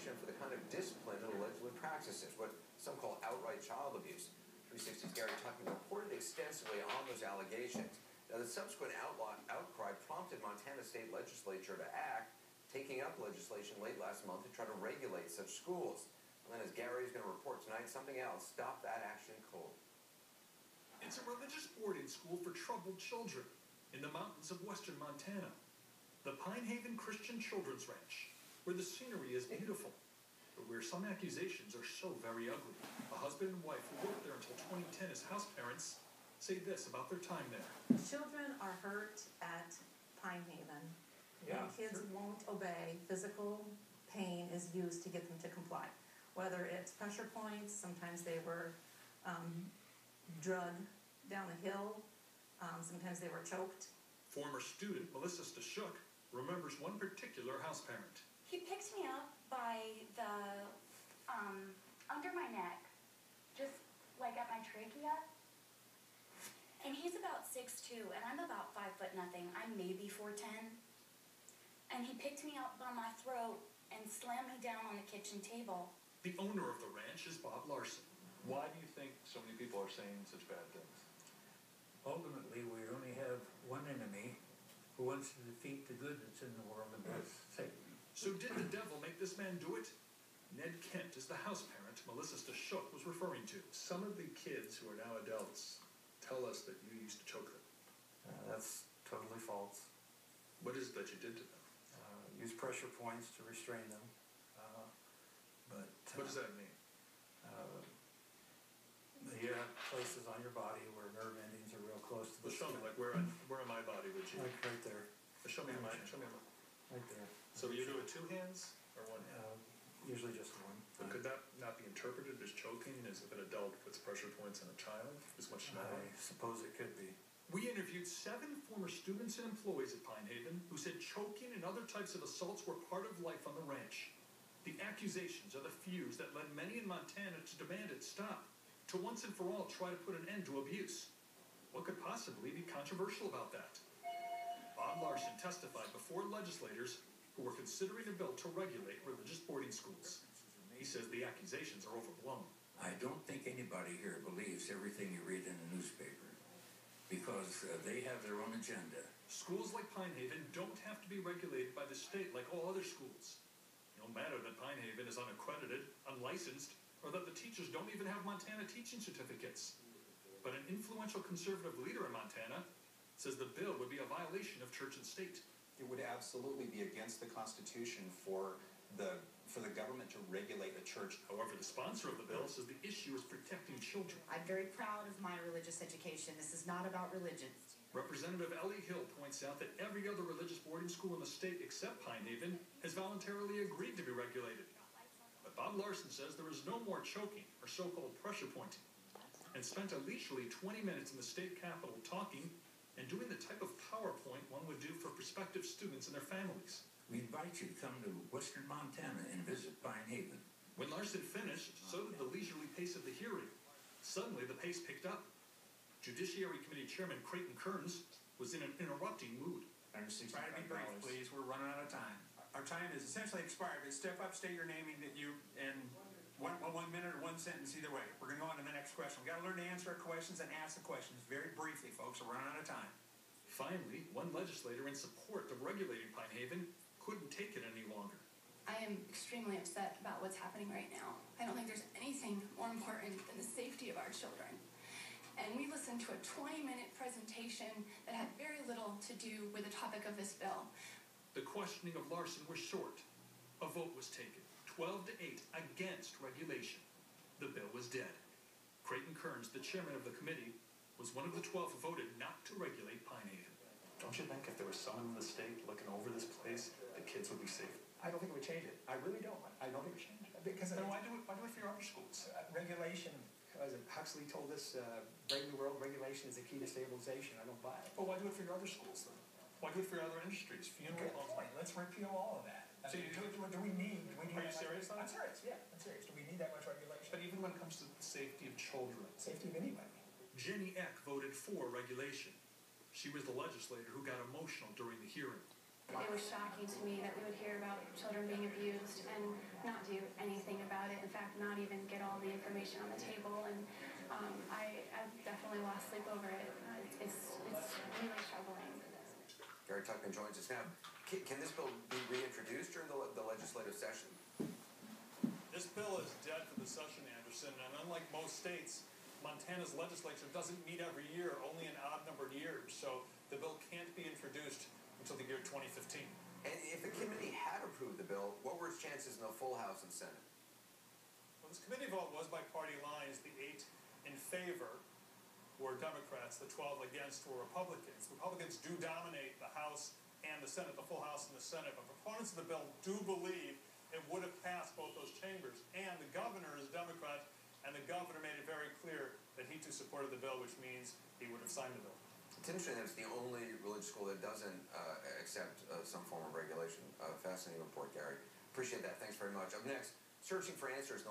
solution for the kind of discipline it allegedly practices, what some call outright child abuse. 360's Gary Tuckman reported extensively on those allegations. Now, the subsequent outcry prompted Montana state legislature to act, taking up legislation late last month to try to regulate such schools. And then, as Gary is going to report tonight, something else stopped that action cold. It's a religious boarding school for troubled children in the mountains of western Montana. The Pine Haven Christian Children's Ranch, where the scenery is beautiful, but where some accusations are so very ugly. A husband and wife who worked there until 2010 as house parents say this about their time there. Children are hurt at Pine Haven. Yeah, and kids won't obey. Physical pain is used to get them to comply. Whether it's pressure points, sometimes they were drugged down a hill, sometimes they were choked. Former student Melissa Stashuk remembers one particular house parent. He picked me up by the, under my neck, just like at my trachea. And he's about 6'2", and I'm about 5'0". I'm maybe 4'10". And he picked me up by my throat and slammed me down on the kitchen table. The owner of the ranch is Bob Larson. Why do you think so many people are saying such bad things? Ultimately, we only have one enemy who wants to defeat the good that's in the world, and that's Satan. So did the devil make this man do it? Ned Kent is the house parent Melissa Stashuk was referring to. Some of the kids who are now adults tell us that you used to choke them. That's totally false. What is it that you did to them? Use pressure points to restrain them. What does that mean? You have places on your body where nerve endings are real close to the Well, show me, like, where on my body would you? Like right there. Show me my. Right there. So you do it two hands or one hand? Usually just one. But could that not be interpreted as choking, as if an adult puts pressure points on a child? Is much smaller? I suppose it could be. We interviewed 7 former students and employees at Pine Haven who said choking and other types of assaults were part of life on the ranch. The accusations are the fuse that led many in Montana to demand it stop, to once and for all try to put an end to abuse. What could possibly be controversial about that? Bob Larson testified before legislators who were considering a bill to regulate religious boarding schools. He says the accusations are overblown. I don't think anybody here believes everything you read in the newspaper, because they have their own agenda. Schools like Pine Haven don't have to be regulated by the state like all other schools. No matter that Pine Haven is unaccredited, unlicensed, or that the teachers don't even have Montana teaching certificates. But an influential conservative leader in Montana says the bill would be a violation of church and state. It would absolutely be against the Constitution for the government to regulate a church. However, the sponsor of the bill says the issue is protecting children. I'm very proud of my religious education. This is not about religion. Representative Ellie Hill points out that every other religious boarding school in the state except Pine Haven has voluntarily agreed to be regulated. But Bob Larson says there is no more choking or so-called pressure pointing, and spent a leisurely 20 minutes in the state capitol talking and doing the type of PowerPoint one would do for prospective students and their families. We invite you to come to western Montana and visit Pine Haven. When Larson finished, so did the leisurely pace of the hearing. Suddenly, the pace picked up. Judiciary Committee Chairman Creighton Kerns was in an interrupting mood. Try to be brief, please. We're running out of time. Our time is essentially expired, but step up, state your name, that you, in one minute or one sentence, either way. We're going to go on to the next question. We've got to learn to answer our questions and ask the questions very briefly, folks. We're running out of time. Finally, one legislator in support of regulating Pine Haven couldn't take it any longer. I am extremely upset about what's happening right now. I don't think there's anything more important than the safety of our children. And we listened to a 20-minute presentation that had very little to do with the topic of this bill. The questioning of Larson was short. A vote was taken, 12-8 against regulation. The bill was dead. Creighton Kerns, the chairman of the committee, was one of the 12 who voted not to regulate Pine Haven. Don't you think if there was someone in the state looking over this place, the kids would be safe? I don't think it would change it. I really don't. I don't think it would change it. Because then why do it for your other schools? Regulation, as Huxley told us, brave new world, regulation is the key to stabilization. I don't buy it. Well, why do it for your other schools then? Why do it for your other industries? Funeral homes? Let's repeal all of that. So do we need Are you serious? I'm serious, yeah. I'm serious. Do we need that much regulation? But even when it comes to the safety of children. Safety of anybody. Jenny Eck voted for regulation. She was the legislator who got emotional during the hearing. It was shocking to me that we would hear about children being abused and not do anything about it. In fact, not even get all the information on the table. And I've definitely lost sleep over it. It's really troubling. Gary Tuckman joins us now. Can this bill be reintroduced during the legislative session? This bill is dead for the session, Anderson, and unlike most states, Montana's legislature doesn't meet every year, only in odd-numbered years, so the bill can't be introduced until the year 2015. And if the committee had approved the bill, what were its chances in the full House and Senate? Well, this committee vote was by party lines. The 8 in favor were Democrats, the 12 against were Republicans. Republicans do dominate the House and the Senate, the full House and the Senate, but proponents of the bill do believe it would have passed both those chambers. And the governor is a Democrat, and the governor made it very clear that he too supported the bill, which means he would have signed the bill. It's interesting that it's the only religious school that doesn't accept some form of regulation. Fascinating report, Gary. Appreciate that. Thanks very much. Up next, searching for answers.